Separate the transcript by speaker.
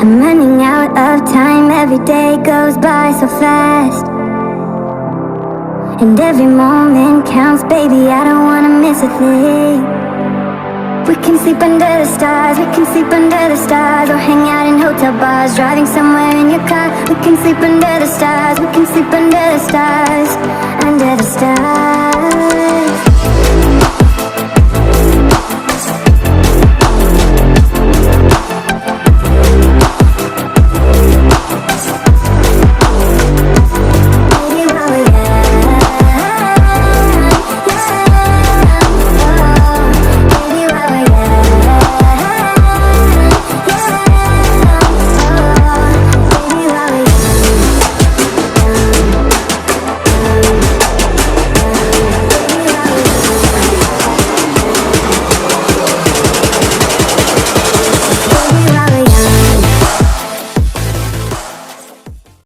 Speaker 1: I'm running out of time, every day goes by so fast. And every moment counts, baby, I don't wanna miss a thing. We can sleep under the stars, we can sleep under the stars, or hang out in hotel bars, driving somewhere in your car. We can sleep under the stars, we can sleep under the stars, under the stars.